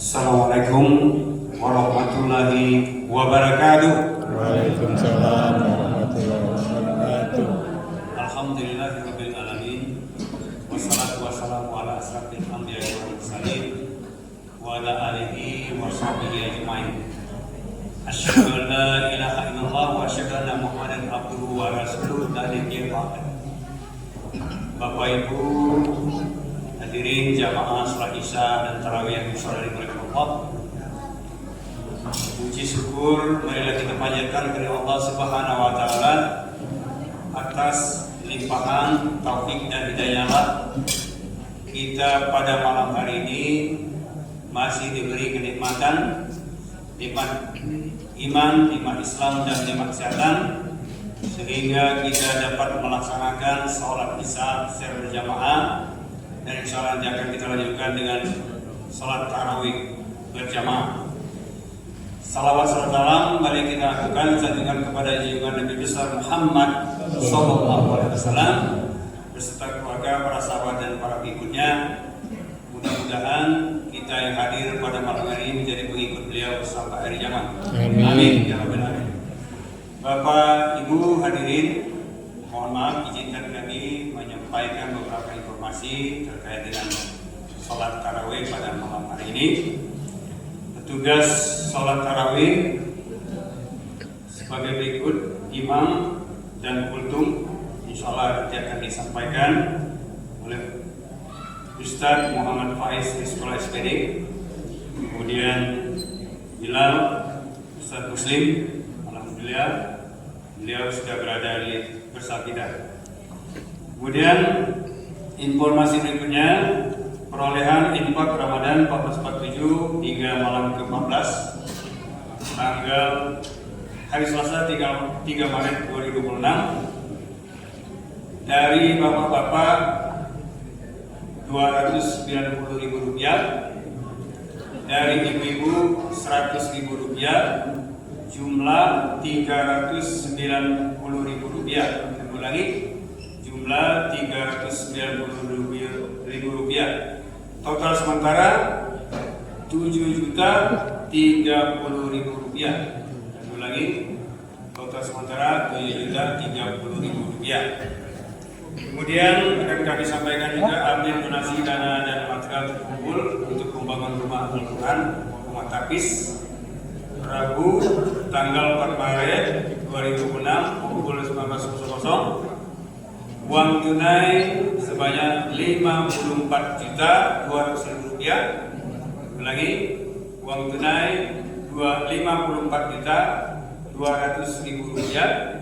Assalamualaikum warahmatullahi wabarakatuh. Waalaikumsalam warahmatullahi wabarakatuh. Alhamdulillahirabbil alamin. Wassalatu wassalamu ala asrofil anbiya'i wal mursalin wa ala alihi wa sahbihi ajmain. Asyhadu an la ilaha illallah wa asyhadu anna Muhammadan abduhu wa rasuluh la nabiyya ba'da. Bapak Ibu hadirin jamaah salat Isya dan tarawih yang disaudari oleh Allah. Puji syukur marilah kita panjatkan kepada Allah Subhanahu wa taala atas limpahan taufik dan hidayah kita pada malam hari ini masih diberi kenikmatan, nikmat iman, nikmat Islam dan nikmat kesehatan, sehingga kita dapat melaksanakan sholat Isya secara berjamaah, dan insya Allah akan kita lanjutkan dengan sholat tarawih berjamaah. Salawat serta salam mari kita lakukan sanjungan kepada junjungan Nabi besar Muhammad Sallallahu Alaihi Wasallam beserta keluarga, para sahabat dan para pengikutnya. Mudah-mudahan kita yang hadir pada malam hari ini menjadi pengikut beliau sampai akhir zaman. Amin. Ya Rabbal Alamin. Bapak Ibu hadirin, mohon maaf izinkan kami menyampaikan beberapa informasi terkait dengan sholat tarawih pada malam hari ini. Petugas sholat tarawih sebagai berikut: imam dan kultum insya Allah nanti akan disampaikan oleh Ustadz Muhammad Faiz di Sekolah SPD, kemudian Bilal Ustadz Muslim, alhamdulillah beliau sudah berada di bersama kita. Kemudian informasi berikutnya, perolehan infak Ramadan 1447 hingga malam ke-14 tanggal hari Selasa 3 Maret 2026 dari bapak-bapak Rp290.000, dari ibu-ibu Rp100.000, jumlah Rp390.000. Saya ulangi, jumlah Rp390.000. Total sementara Rp7.030.000. Saya ulangi, total sementara Rp7.030.000. Kemudian akan kami sampaikan juga update donasi dana dan material terkumpul untuk membangun rumah Al-Quran, rumah tapis, Rabu tanggal 4 Maret 2006 pukul 19.00. Uang tunai sebanyak Rp54.200.000. Lagi, uang tunai Rp54.200.000.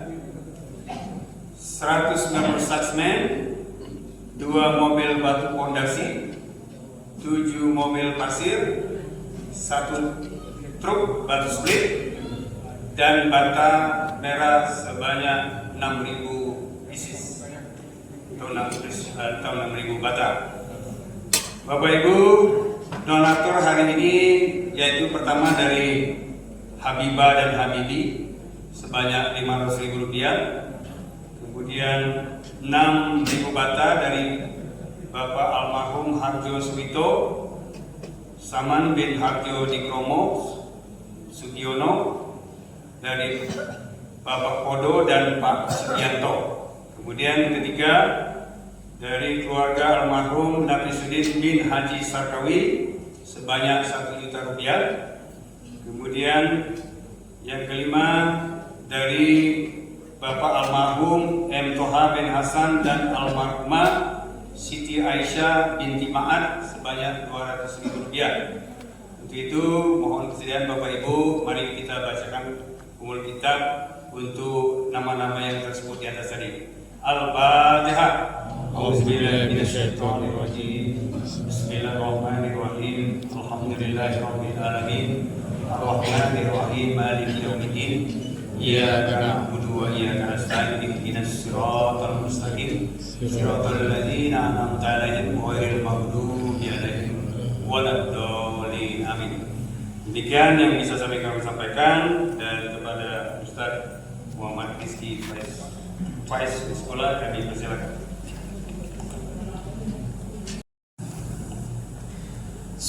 190 saksmen, 2 mobil batu pondasi, 7 mobil pasir, 1 truk batu split, dan bata merah sebanyak 6.000 pieces atau 6.000 bata. Bapak Ibu, donatur hari ini yaitu pertama dari Habibah dan Habibi sebanyak Rp500.000. Kemudian 6.000 bata dari Bapak almarhum Harjo Suwito, Saman bin Harjo Dikromo Sugiono, dari Bapak Podo dan Pak Sugianto. Kemudian ketiga dari keluarga almarhum Nafisuddin bin Haji Sarkawi sebanyak Rp1 juta. Kemudian yang kelima dari Bapak almarhum M. Toha bin Hasan dan almarhumah Siti Aisyah binti Ma'ad sebanyak Rp200.000. Untuk itu mohon kesediaan Bapak Ibu, mari kita bacakan umul kitab untuk nama-nama yang tersebut di atas tadi. Al-Fatihah. Auzubillahiminasyaitonirrajim. Bismillahirrahmanirrahim. Alhamdulillahirabbil alamin. Ar-Rahmanirrahim. Maliki yaumiddin. Iyyaka na'budu wa iyyaka nasta'in. Ihdinas siratal mustaqim. Siratal ladzina an'amta 'alaihim ghairil maghdubi 'alaihim waladdallin. Amin. Demikian yang bisa kami sampaikan, dan kepada Ustaz Muhammad Rizky Faiz di sekolah kami persilakan.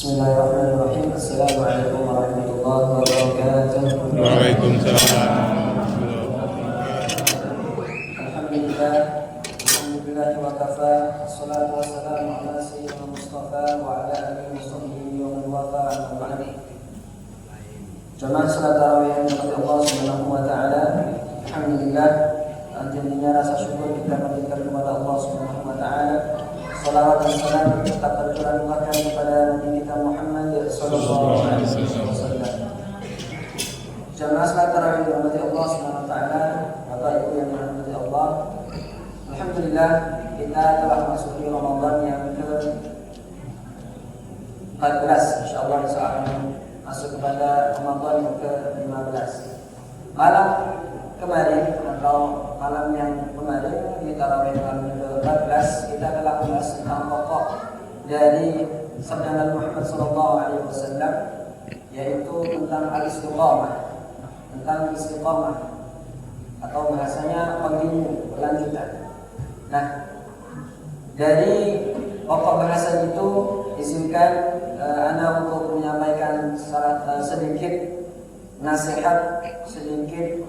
Bismillahirrahmanirrahim. Assalamualaikum warahmatullahi wabarakatuh. Waalaikumsalam. Alhamdulillah, alhamdulillah wa kafa. Assalatu wassalamu ala sayyidina Mustafa wa ala alihi wa sahbihi wa man wafa amma ba'd. Jemaah salat tarawih yang dirahmati Allah Subhanahu wa taala. Alhamdulillah, tentunya rasa syukur kita panjatkan kepada Allah Subhanahu wa taala. Salawat dan salam tetap tercurahkan kepada Nabi kita Muhammad sallallahu alaihi wasallam. Jemaah salat tarawih yang dirahmati Allah Subhanahu wa taala, Bapak Ibu yang dirahmati Allah. Alhamdulillah, kita telah memasuki Ramadan yang ke-14. Insyaallah insya Allah masuk kepada Ramadan yang ke-15. Malam kemarin atau malam yang kemarin di tarawih malam ke-14 kita telah membahas tentang pokok dari sabda Nabi Muhammad SAW, yaitu tentang al-istiqamah, atau bahasanya penggiling berlanjutan. Nah, dari pokok bahasa itu izinkan Anda untuk menyampaikan sedikit nasihat, sedikit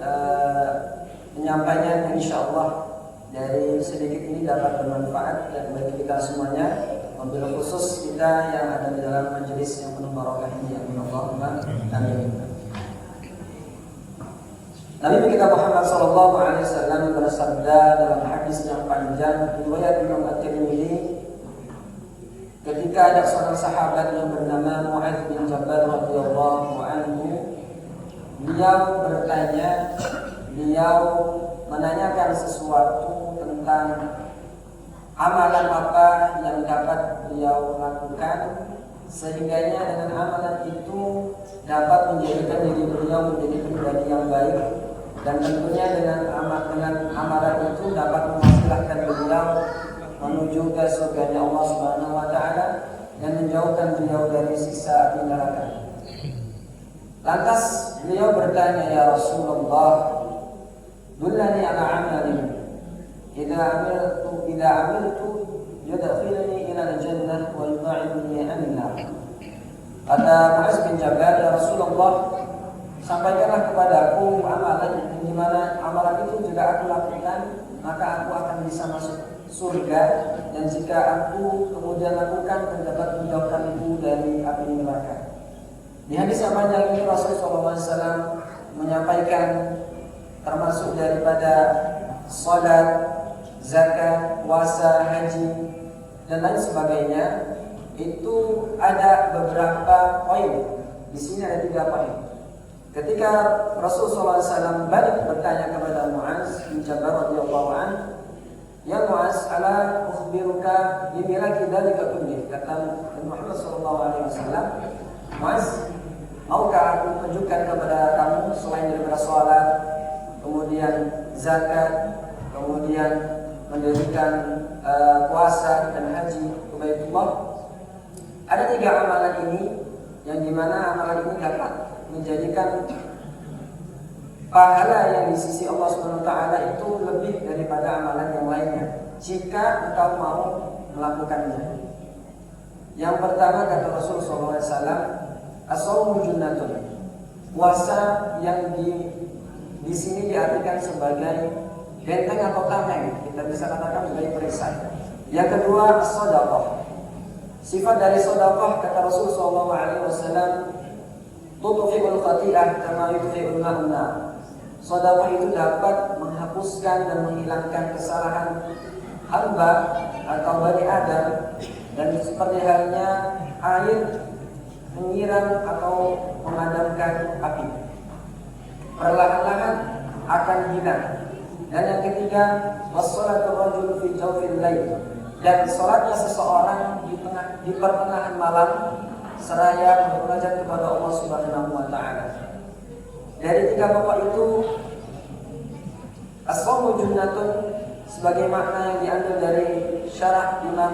penyampaian yang insyaallah dari sedikit ini dapat bermanfaat dan bagi kita semuanya, wabil khusus kita yang ada di dalam majelis yang penuh barokah ini. Allahumma amin. Nabi kita Muhammad sallallahu alaihi wasallam bersabda dalam hadis yang panjang riwayat Imam At-Tirmidzi, ketika ada seorang sahabat yang bernama Mu'adz bin Jabal radhiyallahu anhu, beliau menanyakan sesuatu tentang amalan apa yang dapat beliau lakukan sehingganya dengan amalan itu dapat menjadikan diri beliau menjadi pribadi yang baik, dan tentunya dengan amalan itu dapat memasilahkan beliau menuju ke surganya Allah Subhanahu wa taala dan menjauhkan beliau dari siksa api neraka. Lantas beliau bertanya, ya Rasulullah, dullani ala amalin idza amiltu yudkhiluni ila al-jannah wa yub'iduni 'anil nar. Kata Mu'adz bin Jabal, ya Rasulullah, sampaikanlah kepadaku amalan di mana amalan itu jika aku lakukan maka aku akan bisa masuk surga, dan jika aku kemudian lakukan dan dapat menjauhkanku dari api neraka. Di hadis yang panjang ini Rasulullah SAW menyampaikan termasuk daripada salat, zakat, puasa, haji dan lain sebagainya. Itu ada beberapa poin. Di sini ada 3 poin. Ketika Rasulullah SAW balik bertanya kepada Mu'adz bin Jabal radhiyallahu anhu, ya Mu'adz, ala ukhbiruka bimilaki dzalika kulli. Kata Muhammad sallallahu alaihi wasallam, Mu'adz, maukah aku tunjukkan kepada kamu selain daripada sholat, kemudian zakat, kemudian mendirikan puasa dan haji ke Baitullah? Ada 3 amalan ini yang dimana amalan ini dapat menjadikan pahala yang di sisi Allah Subhanahu wa taala itu lebih daripada amalan yang lainnya jika engkau mau melakukannya. Yang pertama, kata Rasulullah SAW, as-shaumu junnatun. Puasa yang di sini diartikan sebagai benteng atau tameng, kita bisa katakan sebagai perisai. Yang kedua, as-shadaqah. Sifat dari sedekah, kata Rasulullah SAW, tutfi'ul khati'ah kama yutfi'ul ma'un. Sedekah itu dapat menghapuskan dan menghilangkan kesalahan hamba atau bani Adam, dan seperti halnya air menyiram atau memadamkan api, perlahan-lahan akan hilang. Dan yang ketiga, wassalatu rajul fi jawfil lail, dan salatnya seseorang di pertengahan malam seraya bermunajat kepada Allah Subhanahu wa taala. Dari 3 pokok itu, as-shaumu junnatun sebagai makna yang diambil dari syarah Imam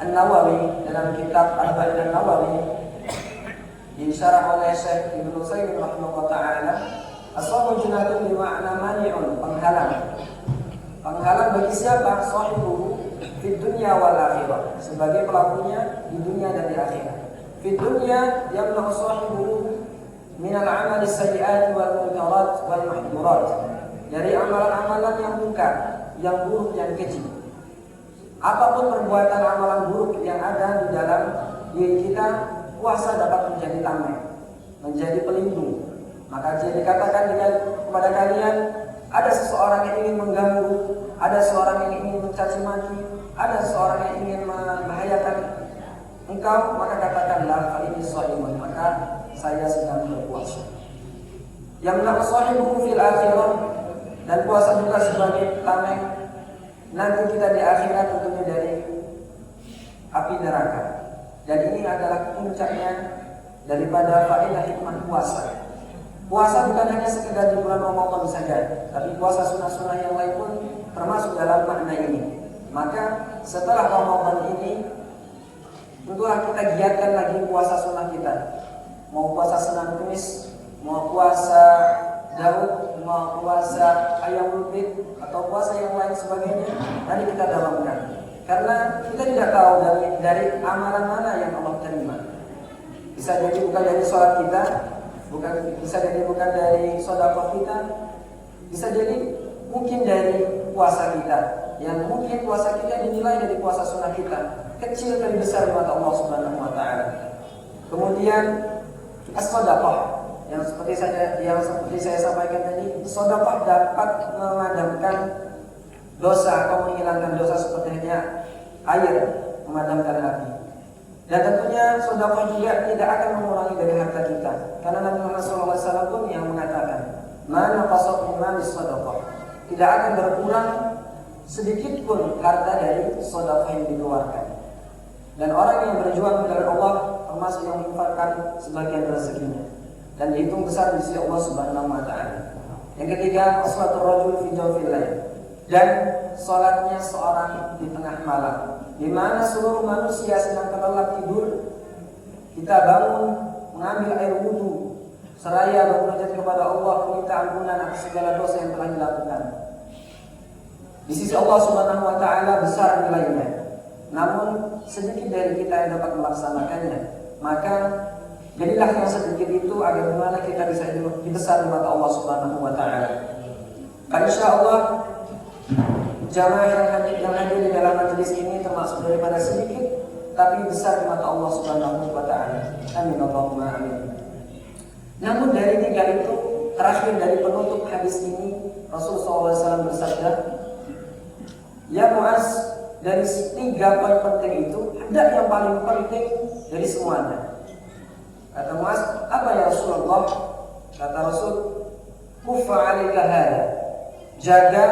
An-Nawawi dalam kitab Arba'in An-Nawawi, disyarah oleh Syekh Ibnu Utsaimin rahimahullah taala. As-shaumu junnatun bermakna mani'un, penghalang. Penghalang bagi siapa? Sahibuhu di dunia wal akhirah, sebagai pelakunya di dunia dan di akhirat. Fi dunya yamna'u sahibuhu min al-'amali as-sayyi'ati wal munkarat wal mahdurat. Dari amalan-amalan yang munkar, yang buruk, yang keji. Apapun perbuatan amalan buruk yang ada di dalam diri kita, puasa dapat menjadi tameng, menjadi pelindung. Maka jika dikatakan kepada kalian, ada seseorang yang ingin mengganggu, ada seorang yang ingin mencaci maki, ada seseorang yang ingin membahayakan engkau, maka katakanlah fa inni shaimun, maka saya sedang berpuasa. Yamna'u sahibuhu fil akhirah, dan puasa juga sebagai tameng nanti kita di akhirat tentunya dari api neraka. Dan ini adalah puncaknya daripada faedah hikmah puasa. Puasa bukan hanya sekedar di bulan Ramadan saja, tapi puasa sunnah-sunnah yang lain pun termasuk dalam makna ini. Maka setelah Ramadan ini, tentulah kita giatkan lagi puasa sunnah kita. Mau puasa Senin Kamis, mau puasa Daud, mau puasa Ayyamul Bid, atau puasa yang lain sebagainya, nanti kita dalamkan. Karena kita tidak tahu dari amalan mana yang Allah terima. Bisa jadi bukan dari sholat kita, bisa jadi bukan dari sedekah kita, bisa jadi mungkin dari puasa kita. Yang mungkin puasa kita dinilai dari puasa sunnah kita kecil dan besar di mata Allah Subhanahu wa taala. Kemudian as-shadaqah yang seperti saya sampaikan tadi, sedekah dapat memadamkan dosa atau menghilangkan dosa seperti air memadamkan api. Dan tentunya sedekah juga tidak akan mengurangi dari harta kita. Karena Nabi Muhammad SAW pun yang mengatakan, "Man naqasa min mali shadaqah." Tidak akan berkurang sedikit pun harta dari sedekah yang dikeluarkan. Dan orang yang berjuang dari Allah termasuk yang menginfakkan sebagian rezekinya dan dihitung besar di sisi Allah Subhanahu wa taala. Yang ketiga, salatul rajul fi jawfil lail, dan salatnya seorang di tengah malam, di mana seluruh manusia sedang terlelap tidur. Kita bangun mengambil air wudu seraya bermunajat kepada Allah, meminta ampunan atas segala dosa yang telah dilakukan. Di sisi Allah Subhanahu wa taala besar nilainya. Namun sedikit dari kita yang dapat melaksanakannya. Maka jadilah yang sedikit itu agar bagaimana kita bisa dibesar di mata Allah Subhanahu wa taala. Insyaallah jamaah yang hadir di dalam majelis ini termasuk daripada sedikit tapi besar di mata Allah Subhanahu wa taala. Amin Allahumma amin. Namun dari tiga itu, terakhir dari penutup hadis ini, Rasulullah SAW bersabda, "Ya Muaz, dari tiga poin penting itu ada yang paling penting dari semuanya." Kata Muaz, "Apa ya Rasulullah?" Kata Rasul, "Kuffa 'alaika hada." Jaga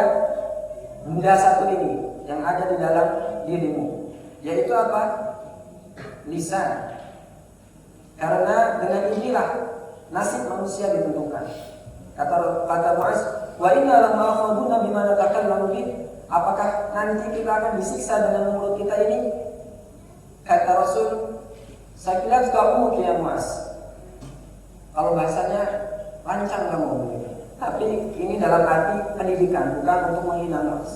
benda satu ini yang ada di dalam dirimu, yaitu apa? Lisan. Karena dengan inilah nasib manusia ditentukan. Kata Muaz, "Wa inna lamma akhaduna bima natakallamu bih." Apakah nanti kita akan disiksa dengan mulut kita ini? Kata Rasul, "Saya kira kamu ya Muaz." Kalau bahasanya lancang kamu, tapi ini dalam arti pendidikan, bukan untuk menghina Muaz.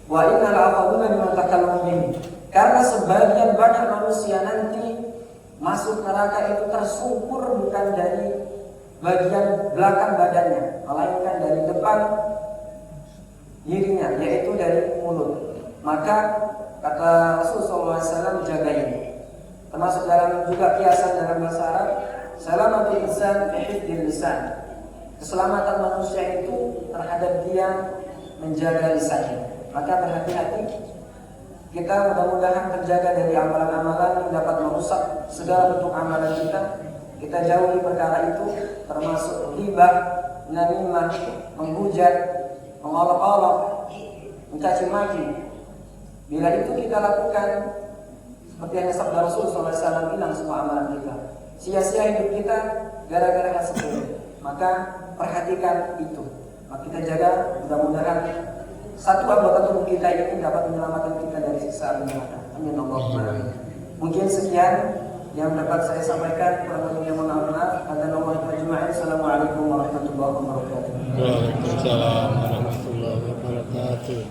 Wa inna la'akhaduna bima natakallamu bih. Karena sebagian banyak manusia nanti masuk neraka itu tersungkur bukan dari bagian belakang badannya, melainkan dari depan dirinya, yaitu dari mulut. Maka kata Rasulullah SAW, jaga ini. Termasuk dalam juga kiasan dalam bahasa Arab, salamatul insan fi hifdzil lisan. Keselamatan manusia itu terhadap dia menjaga lisannya. Maka berhati-hati, kita mudah-mudahan terjaga dari amalan-amalan yang dapat merusak segala bentuk amalan kita. Kita jauhi perkara itu, termasuk ghibah, namimah, menghujat, mengolok-olok, mencaci maki. Bila itu kita lakukan, seperti yang sabda Rasulullah SAW bilang, semua amalan kita sia-sia hidup kita gara-gara hal seperti. Maka perhatikan itu. Maka kita jaga, mudah-mudahan satu anggota tubuh kita ini dapat menyelamatkan kita dari siksa neraka. Amin Allahumma amin. Mungkin sekian yang dapat saya sampaikan. Kurang lebihnya mohon maaf. Assalamualaikum warahmatullahi wabarakatuh. Waalaikumsalam warahmatullahi wabarakatuh.